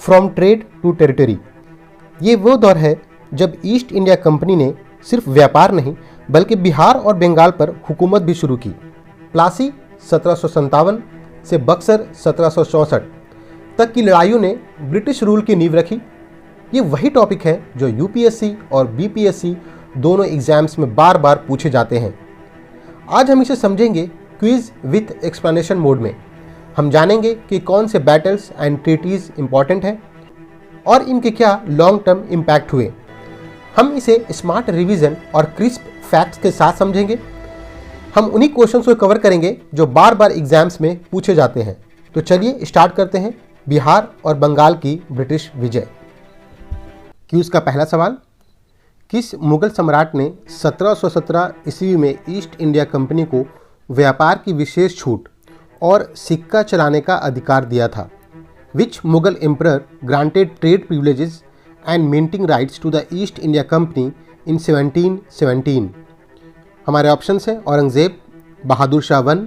From trade to territory. ये वो दौर है जब ईस्ट इंडिया कंपनी ने सिर्फ व्यापार नहीं बल्कि बिहार और बंगाल पर हुकूमत भी शुरू की। प्लासी 1757 से बक्सर 1764 तक की लड़ाइयों ने ब्रिटिश रूल की नींव रखी। ये वही टॉपिक है जो यूपीएससी और बीपीएससी दोनों एग्जाम्स में बार बार पूछे जाते हैं। आज हम इसे समझेंगे क्विज विथ एक्सप्लेनेशन मोड में। हम जानेंगे कि कौन से बैटल्स एंड ट्रीटीज इंपॉर्टेंट हैं और इनके क्या लॉन्ग टर्म इम्पैक्ट हुए। हम इसे स्मार्ट रिवीजन और क्रिस्प फैक्ट्स के साथ समझेंगे। हम उन्हीं क्वेश्चंस को कवर करेंगे जो बार बार एग्जाम्स में पूछे जाते हैं। तो चलिए स्टार्ट करते हैं बिहार और बंगाल की ब्रिटिश विजय। क्यूज का पहला सवाल, किस मुगल सम्राट ने 1717 ईस्वी में ईस्ट इंडिया कंपनी को व्यापार की विशेष छूट और सिक्का चलाने का अधिकार दिया था? Which Mughal emperor granted trade privileges and minting rights to the East India company in 1717? हमारे ऑप्शन हैं औरंगजेब, बहादुर शाह 1,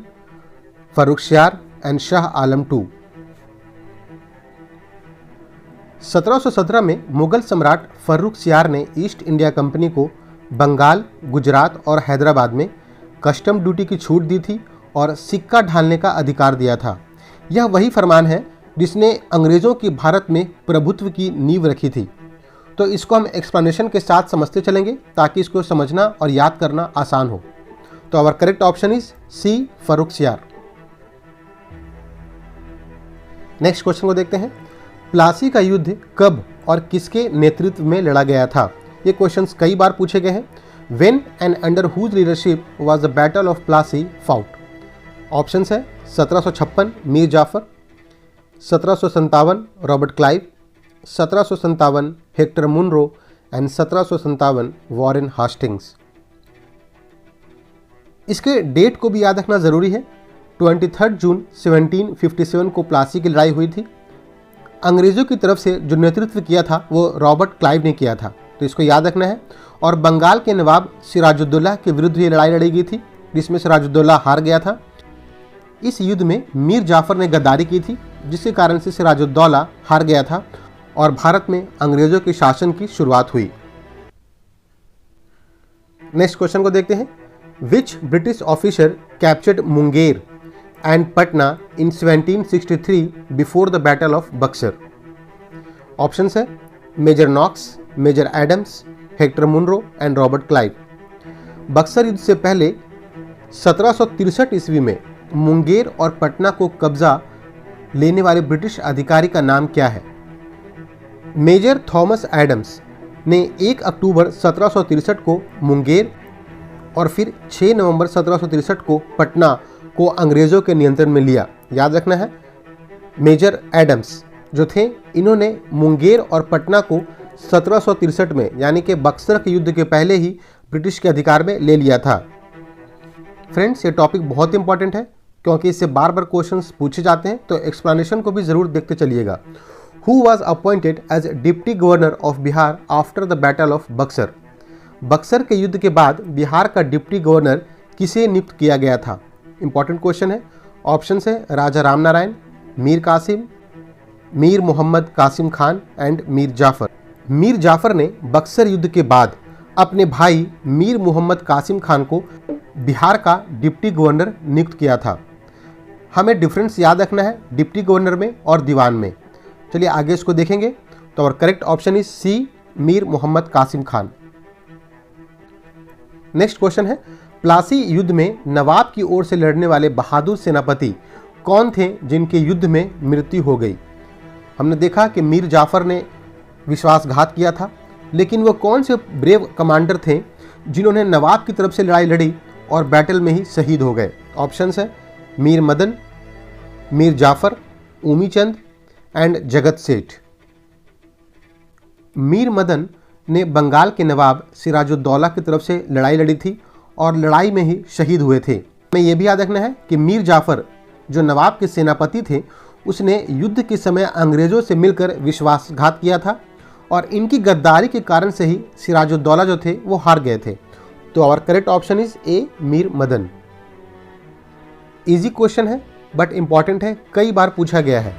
फर्रुखसियार एंड शाह आलम 2। 1717 में मुगल सम्राट फर्रुखसियार ने ईस्ट इंडिया कंपनी को बंगाल, गुजरात और हैदराबाद में कस्टम ड्यूटी की छूट दी थी और सिक्का ढालने का अधिकार दिया था। यह वही फरमान है जिसने अंग्रेज़ों की भारत में प्रभुत्व की नींव रखी थी। तो इसको हम एक्सप्लेनेशन के साथ समझते चलेंगे ताकि इसको समझना और याद करना आसान हो। तो our correct option is C, Farrukhsiyar. Next question को देखते हैं। प्लासी का युद्ध कब और किसके नेतृत्व में लड़ा गया था? ये क्वेश्चंस कई बार पूछे गए हैं। When and under whose leadership was the battle of Plassey fought? Options है 1756 Mir Jafar, 1757 Robert Clive, 1757 Hector Munro and 1757 Warren Hastings. इसके डेट को भी याद रखना ज़रूरी है। 23 जून 1757 को प्लासी की लड़ाई हुई थी। अंग्रेज़ों की तरफ से जो नेतृत्व किया था वो रॉबर्ट क्लाइव ने किया था, तो इसको याद रखना है। और बंगाल के नवाब सिराजुद्दौला के विरुद्ध ये लड़ाई लड़ी गई थी जिसमें सिराजुद्दौला हार गया था। इस युद्ध में मीर जाफर ने गद्दारी की थी जिसके कारण से सिराजुद्दौला हार गया था और भारत में अंग्रेज़ों के शासन की शुरुआत हुई। नेक्स्ट क्वेश्चन को देखते हैं। Which British officer captured Munger and Patna in 1763 before the battle of Buxar? Options है major Knox, major Adams, Hector Munro and Robert Clive. Buxar युद्ध से पहले 1763 ईस्वी में मुंगेर और पटना को कब्जा लेने वाले ब्रिटिश अधिकारी का नाम क्या है? मेजर थॉमस एडम्स ने 1 अक्टूबर 1763 को मुंगेर और फिर 6 नवंबर 1763 को पटना को अंग्रेज़ों के नियंत्रण में लिया। याद रखना है, मेजर एडम्स जो थे इन्होंने मुंगेर और पटना को 1763 में यानी कि बक्सर के युद्ध के पहले ही ब्रिटिश के अधिकार में ले लिया था। फ्रेंड्स, ये टॉपिक बहुत इंपॉर्टेंट है क्योंकि इससे बार बार क्वेश्चंस पूछे जाते हैं, तो एक्सप्लेनेशन को भी ज़रूर देखते चलिएगा। Who was appointed as deputy governor of Bihar after the battle of Buxar? Buxar के युद्ध के बाद बिहार का डिप्टी गवर्नर किसे नियुक्त किया गया था? इंपॉर्टेंट क्वेश्चन है। ऑप्शन है राजा रामनारायण, मीर कासिम, मीर मोहम्मद कासिम खान एंड मीर जाफर। मीर जाफर ने बक्सर युद्ध के बाद अपने भाई मीर मोहम्मद कासिम खान को बिहार का डिप्टी गवर्नर नियुक्त किया था। हमें डिफरेंस याद रखना है डिप्टी गवर्नर में और दीवान में। चलिए आगे इसको देखेंगे। तो और correct option is C, Mir Mohammad Qasim Khan. Next question है। प्लासी युद्ध में नवाब की ओर से लड़ने वाले बहादुर सेनापति कौन थे जिनके युद्ध में मृत्यु हो गई? हमने देखा कि मीर जाफर ने विश्वासघात किया था, लेकिन वो कौन से ब्रेव कमांडर थे जिन्होंने नवाब की तरफ से लड़ाई लड़ी और बैटल में ही शहीद हो गए? ऑप्शंस है मीर मदन, मीर जाफर, उमीचंद एंड जगत सेठ। मीर मदन ने बंगाल के नवाब सिराजुद्दौला की तरफ से लड़ाई लड़ी थी और लड़ाई में ही शहीद हुए थे। हमें यह भी याद रखना है कि मीर जाफर जो नवाब के सेनापति थे उसने युद्ध के समय अंग्रेज़ों से मिलकर विश्वासघात किया था और इनकी गद्दारी के कारण से ही सिराजुद्दौला जो थे वो हार गए थे। तो our correct option is A, Mir Madan. Easy question है बट इंपॉर्टेंट है, कई बार पूछा गया है।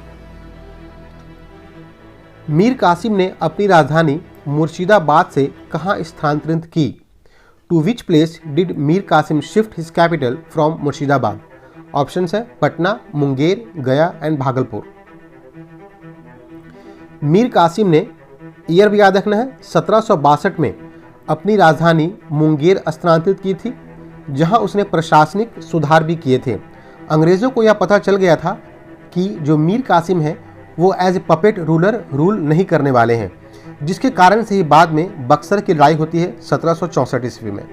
मीर कासिम ने अपनी राजधानी मुर्शिदाबाद से कहाँ स्थानांतरित की? To which place did Mir Qasim shift his capital from Murshidabad? Option है पटना, मुंगेर, गया एंड भागलपुर। मीर कासिम ने ईयर भी याद रखना है 1762 में अपनी राजधानी मुंगेर स्थानांतरित की थी, जहां उसने प्रशासनिक सुधार भी किए थे। अंग्रेज़ों को यह पता चल गया था कि जो मीर कासिम है वो as a puppet ruler rule नहीं करने वाले हैं, जिसके कारण से ही बाद में बक्सर की लड़ाई होती है 1764 ईस्वी में।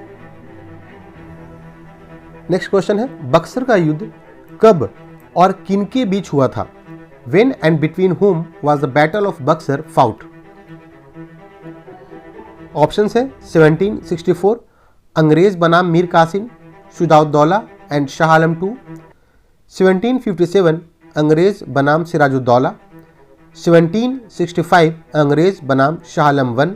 नेक्स्ट क्वेश्चन है, बक्सर का युद्ध कब और किनके बीच हुआ था? When and between whom was the Battle of Buxar fought? Options है 1764 अंग्रेज बनाम मीर कासिम, शुजाउद्दौला एंड शाह आलम II, 1757 अंग्रेज बनाम सिराजुद्दौला, 1765 अंग्रेज बनाम शाह आलम I,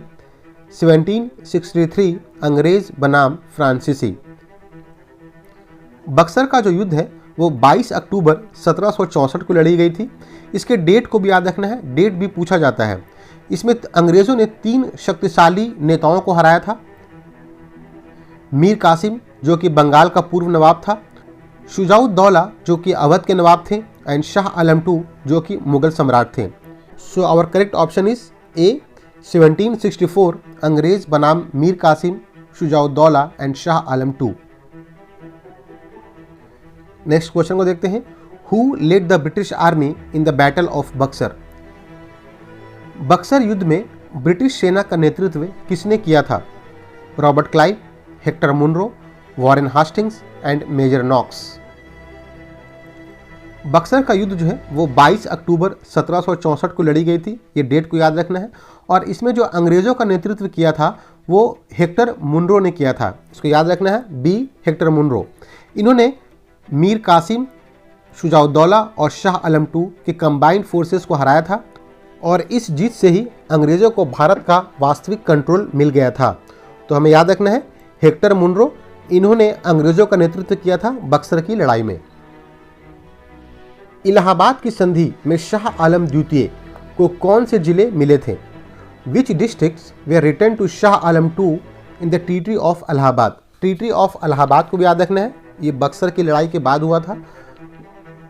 1763 अंग्रेज बनाम फ्रांसीसी। बक्सर का जो युद्ध है वो 22 अक्टूबर 1764 को लड़ी गई थी। इसके डेट को भी याद रखना है, डेट भी पूछा जाता है। इसमें अंग्रेज़ों ने 3 शक्तिशाली नेताओं को हराया था। मीर कासिम जो कि बंगाल का पूर्व नवाब था, शुजाउद्दौला जो कि अवध के नवाब थे एंड शाह आलम II जो कि मुगल सम्राट थे। So our correct option is A 1764 अंग्रेज बनाम Mir Qasim, Shujauddaula and Shah Alam II। Next question को देखते हैं, who led the British army in the battle of Buxar? Buxar युद्ध में ब्रिटिश सेना का नेतृत्व किसने किया था? Robert Clive, Hector Munro, Warren Hastings and Major Knox. Buxar का युद्ध जो है वो 22 अक्टूबर 1764 को लड़ी गई थी। ये डेट को याद रखना है। और इसमें जो अंग्रेज़ों का नेतृत्व किया था वो हेक्टर मुनरो ने किया था। इसको याद रखना है, बी हेक्टर मुनरो। इन्होंने मीर कासिम, शुजाउद्दौला और शाह आलम II के कंबाइंड फोर्सेस को हराया था और इस जीत से ही अंग्रेज़ों को भारत का वास्तविक कंट्रोल मिल गया था। तो हमें याद रखना है हेक्टर मुनरो, इन्होंने अंग्रेज़ों का नेतृत्व किया था बक्सर की लड़ाई में। इलाहाबाद की संधि में शाह आलम द्वितीय को कौन से जिले मिले थे? Which districts were return to Shah Alam II in the treaty of Allahabad? Treaty of Allahabad को भी याद रखना है, ये बक्सर की लड़ाई के बाद हुआ था।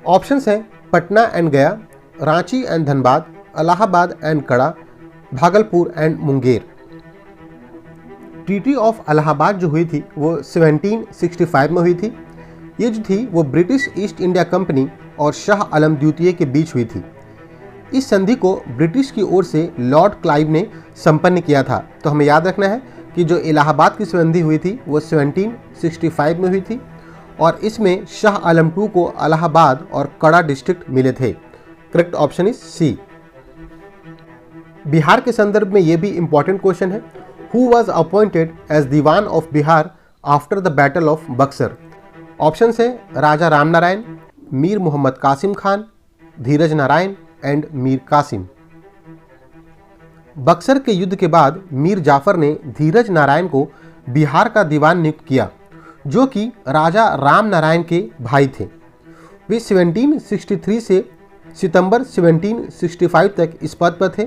ऑप्शंस हैं पटना एंड गया, रांची एंड धनबाद, इलाहाबाद एंड कड़ा, Bhagalpur and Munger. Treaty of Allahabad जो हुई थी वो 1765 में हुई थी। ये जो थी वो ब्रिटिश ईस्ट इंडिया कंपनी और शाह आलम द्वितीय के बीच हुई थी। इस संधि को ब्रिटिश की ओर से लॉर्ड क्लाइव ने संपन्न किया था। तो हमें याद रखना है कि जो इलाहाबाद की संधि हुई थी वो 1765 में हुई थी और इसमें शाह आलम II को इलाहाबाद और कड़ा डिस्ट्रिक्ट मिले थे। Correct option is C. Bihar के संदर्भ में ये भी इंपॉर्टेंट क्वेश्चन है, who was appointed as diwan of Bihar after the battle of Buxar? Option है राजा राम नारायण, मीर मोहम्मद कासिम खान, धीरज नारायण एंड मीर कासिम। बक्सर के युद्ध के बाद मीर जाफर ने धीरज नारायण को बिहार का दीवान नियुक्त किया, जो कि राजा राम नारायण के भाई थे। वे 1763 से सितंबर 1765 तक इस पद पर थे।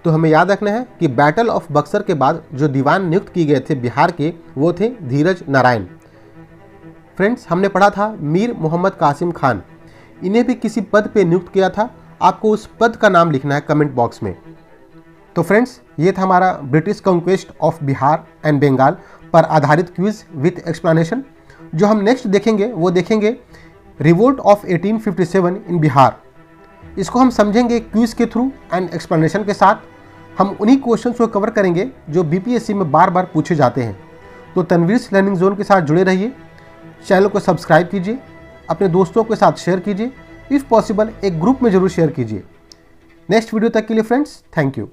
तो हमें याद रखना है कि बैटल ऑफ बक्सर के बाद जो दीवान नियुक्त किए गए थे बिहार के, वो थे धीरज नारायण। फ्रेंड्स, हमने पढ़ा था मीर मोहम्मद कासिम खान, इन्हें भी किसी पद पे नियुक्त किया था। आपको उस पद का नाम लिखना है कमेंट बॉक्स में। तो फ्रेंड्स, ये था हमारा British conquest of Bihar and Bengal पर आधारित क्विज विथ एक्सप्लेनेशन। जो हम नेक्स्ट देखेंगे वो देखेंगे रिवोल्ट ऑफ 1857 इन बिहार। इसको हम समझेंगे क्विज के थ्रू एंड एक्सप्लेनेशन के साथ। हम उन्हीं क्वेश्चंस को कवर करेंगे जो बीपीएससी में बार बार पूछे जाते हैं। तो तनवीर्स लर्निंग जोन के साथ जुड़े रहिए, चैनल को सब्सक्राइब कीजिए, अपने दोस्तों के साथ शेयर कीजिए, इफ़ पॉसिबल एक ग्रुप में ज़रूर शेयर कीजिए। नेक्स्ट वीडियो तक के लिए फ्रेंड्स, थैंक यू।